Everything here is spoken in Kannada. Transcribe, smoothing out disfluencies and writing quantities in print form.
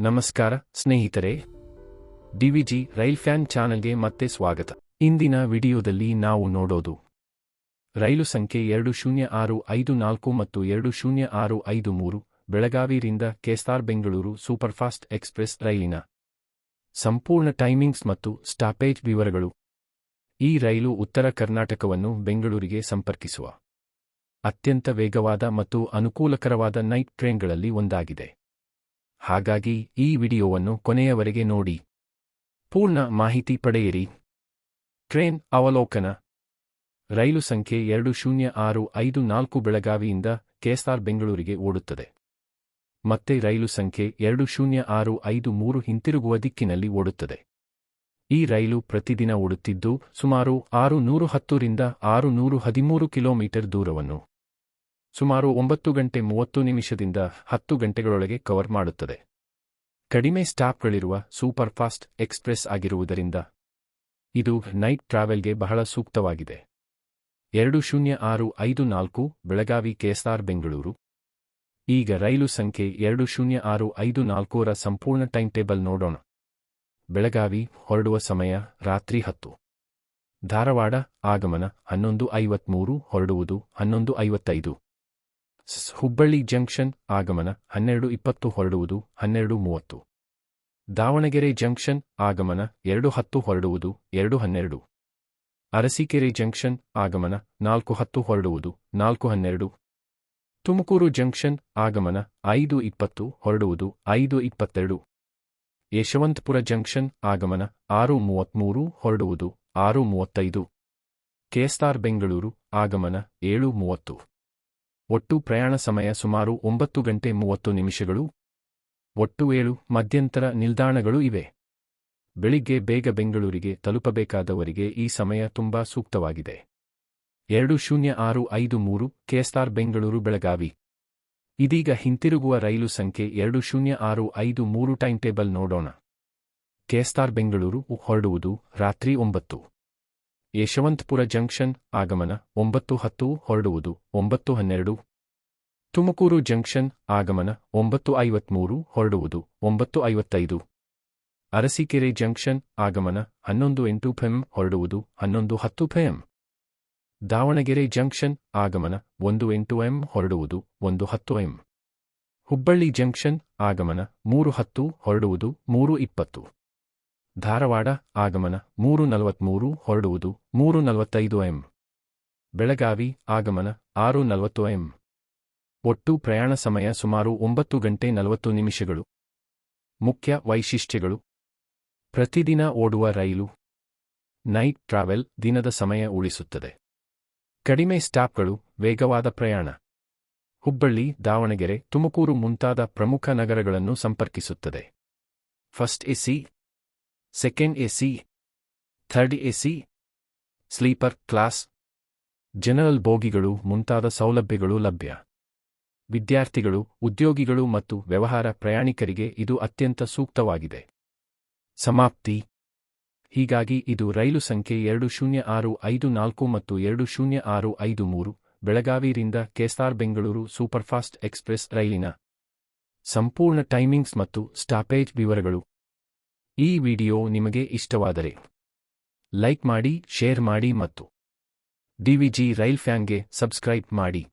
ನಮಸ್ಕಾರ ಸ್ನೇಹಿತರೆ, ಡಿವಿಜಿ ರೈಲ್ ಫ್ಯಾನ್ ಚಾನೆಲ್ಗೆ ಮತ್ತೆ ಸ್ವಾಗತ. ಇಂದಿನ ವಿಡಿಯೋದಲ್ಲಿ ನಾವು ನೋಡೋದು ರೈಲು ಸಂಖ್ಯೆ 20654 ಮತ್ತು 20653 ಬೆಳಗಾವಿಯಿಂದ ಕೆಎಸ್ಆರ್ ಬೆಂಗಳೂರು ಸೂಪರ್ಫಾಸ್ಟ್ ಎಕ್ಸ್‌ಪ್ರೆಸ್ ರೈಲಿನ ಸಂಪೂರ್ಣ ಟೈಮಿಂಗ್ಸ್ ಮತ್ತು ಸ್ಟಾಪೇಜ್ ವಿವರಗಳು. ಈ ರೈಲು ಉತ್ತರ ಕರ್ನಾಟಕವನ್ನು ಬೆಂಗಳೂರಿಗೆ ಸಂಪರ್ಕಿಸುವ ಅತ್ಯಂತ ವೇಗವಾದ ಮತ್ತು ಅನುಕೂಲಕರವಾದ ನೈಟ್ ಟ್ರೈನ್ಗಳಲ್ಲಿ ಒಂದಾಗಿದೆ. ಹಾಗಾಗಿ ಈ ವಿಡಿಯೋವನ್ನು ಕೊನೆಯವರೆಗೆ ನೋಡಿ, ಪೂರ್ಣ ಮಾಹಿತಿ ಪಡೆಯಿರಿ. ಟ್ರೈನ್ ಅವಲೋಕನ. ರೈಲು ಸಂಖ್ಯೆ 20654 ಬೆಳಗಾವಿಯಿಂದ ಕೆಎಸ್ಆರ್ ಬೆಂಗಳೂರಿಗೆ ಓಡುತ್ತದೆ. ಮತ್ತೆ ರೈಲು ಸಂಖ್ಯೆ 20653 ಹಿಂತಿರುಗುವ ದಿಕ್ಕಿನಲ್ಲಿ ಓಡುತ್ತದೆ. ಈ ರೈಲು ಪ್ರತಿದಿನ ಓಡುತ್ತಿದ್ದು ಸುಮಾರು 610 ರಿಂದ 613 ಕಿಲೋಮೀಟರ್ ದೂರವನ್ನು ಸುಮಾರು 9 ಗಂಟೆ 30 ನಿಮಿಷದಿಂದ 10 ಗಂಟೆಗಳೊಳಗೆ ಕವರ್ ಮಾಡುತ್ತದೆ. ಕಡಿಮೆ ಸ್ಟಾಪ್ಗಳಿರುವ ಸೂಪರ್ಫಾಸ್ಟ್ ಎಕ್ಸ್‌ಪ್ರೆಸ್ ಆಗಿರುವುದರಿಂದ ಇದು ನೈಟ್ ಟ್ರಾವೆಲ್ಗೆ ಬಹಳ ಸೂಕ್ತವಾಗಿದೆ. 20654 ಬೆಳಗಾವಿ ಕೆಎಸ್ಆರ್ ಬೆಂಗಳೂರು. ಈಗ ರೈಲು ಸಂಖ್ಯೆ 20654ರ ಸಂಪೂರ್ಣ ಟೈಮ್ ಟೇಬಲ್ ನೋಡೋಣ. ಬೆಳಗಾವಿ ಹೊರಡುವ ಸಮಯ ರಾತ್ರಿ 10. ಧಾರವಾಡ ಆಗಮನ 11:53, ಹೊರಡುವುದು 11:55. ಹುಬ್ಬಳ್ಳಿ ಜಂಕ್ಷನ್ ಆಗಮನ 12:20, ಹೊರಡುವುದು 12:30. ದಾವಣಗೆರೆ ಜಂಕ್ಷನ್ ಆಗಮನ 2:10, ಹೊರಡುವುದು 2:12. ಅರಸೀಕೆರೆ ಜಂಕ್ಷನ್ ಆಗಮನ 4:10, ಹೊರಡುವುದು 4:12. ತುಮಕೂರು ಜಂಕ್ಷನ್ ಆಗಮನ 5:20, ಹೊರಡುವುದು 5:22. ಯಶವಂತಪುರ ಜಂಕ್ಷನ್ ಆಗಮನ 6:33, ಹೊರಡುವುದು 6:35. ಕೆಎಸ್ಆರ್ ಬೆಂಗಳೂರು ಆಗಮನ 7:30. ಒಟ್ಟು ಪ್ರಯಾಣ ಸಮಯ ಸುಮಾರು 9 ಗಂಟೆ 30 ನಿಮಿಷಗಳು. ಒಟ್ಟು 7 ಮಧ್ಯಂತರ ನಿಲ್ದಾಣಗಳು ಇವೆ. ಬೆಳಿಗ್ಗೆ ಬೇಗ ಬೆಂಗಳೂರಿಗೆ ತಲುಪಬೇಕಾದವರಿಗೆ ಈ ಸಮಯ ತುಂಬಾ ಸೂಕ್ತವಾಗಿದೆ. 20653 ಕೆಎಸ್ಆರ್ ಬೆಂಗಳೂರು ಬೆಳಗಾವಿ. ಇದೀಗ ಹಿಂತಿರುಗುವ ರೈಲು ಸಂಖ್ಯೆ 20653 ಟೈಮ್ ಟೇಬಲ್ ನೋಡೋಣ. ಕೆಎಸ್ಆರ್ ಬೆಂಗಳೂರು ಹೊರಡುವುದು ರಾತ್ರಿ 9. ಯಶವಂತಪುರ ಜಂಕ್ಷನ್ ಆಗಮನ 9:10, ಹೊರಡುವುದು 9:12. ತುಮಕೂರು ಜಂಕ್ಷನ್ ಆಗಮನ 9:53, ಹೊರಡುವುದು 9:55. ಅರಸೀಕೆರೆ ಜಂಕ್ಷನ್ ಆಗಮನ 11:08 pm, ಹೊರಡುವುದು 11:10 pm. ದಾವಣಗೆರೆ ಜಂಕ್ಷನ್ ಆಗಮನ 1:08 am, ಹೊರಡುವುದು 1:10 am. ಹುಬ್ಬಳ್ಳಿ ಜಂಕ್ಷನ್ ಆಗಮನ 3:10, ಹೊರಡುವುದು 3:20. ಧಾರವಾಡ ಆಗಮನ 3:43, ಹೊರಡುವುದು 3:45 am. ಬೆಳಗಾವಿ ಆಗಮನ 6:40 am. ಒಟ್ಟು ಪ್ರಯಾಣ ಸಮಯ ಸುಮಾರು 9 ಗಂಟೆ 40 ನಿಮಿಷಗಳು. ಮುಖ್ಯ ವೈಶಿಷ್ಟ್ಯಗಳು. ಪ್ರತಿದಿನ ಓಡುವ ರೈಲು. ನೈಟ್ ಟ್ರಾವೆಲ್ ದಿನದ ಸಮಯ ಉಳಿಸುತ್ತದೆ. ಕಡಿಮೆ ಸ್ಟಾಪ್ಗಳು, ವೇಗವಾದ ಪ್ರಯಾಣ. ಹುಬ್ಬಳ್ಳಿ, ದಾವಣಗೆರೆ, ತುಮಕೂರು ಮುಂತಾದ ಪ್ರಮುಖ ನಗರಗಳನ್ನು ಸಂಪರ್ಕಿಸುತ್ತದೆ. First AC, second AC, third AC, sleeper class, general ಬೋಗಿಗಳು ಮುಂತಾದ ಸೌಲಭ್ಯಗಳು ಲಭ್ಯ. ವಿದ್ಯಾರ್ಥಿಗಳು, ಉದ್ಯೋಗಿಗಳು ಮತ್ತು ವ್ಯವಹಾರ ಪ್ರಯಾಣಿಕರಿಗೆ ಇದು ಅತ್ಯಂತ ಸೂಕ್ತವಾಗಿದೆ. ಸಮಾಪ್ತಿ. ಹೀಗಾಗಿ ಇದು ರೈಲು ಸಂಖ್ಯೆ 20654 ಮತ್ತು 20653 ಬೆಳಗಾವಿರಿಂದ ಕೆಎಸ್ಆರ್ ಬೆಂಗಳೂರು ಸೂಪರ್ಫಾಸ್ಟ್ ಎಕ್ಸ್‌ಪ್ರೆಸ್ ರೈಲಿನ ಸಂಪೂರ್ಣ ಟೈಮಿಂಗ್ಸ್ ಮತ್ತು ಸ್ಟಾಪೇಜ್ ವಿವರಗಳು. ಈ ವಿಡಿಯೋ ನಿಮಗೆ ಇಷ್ಟವಾದರೆ ಲೈಕ್ ಮಾಡಿ, ಶೇರ್ ಮಾಡಿ ಮತ್ತು ಡಿವಿಜಿ ರೈಲ್ ಫ್ಯಾನ್ಗೆ ಸಬ್ಸ್ಕ್ರೈಬ್ ಮಾಡಿ.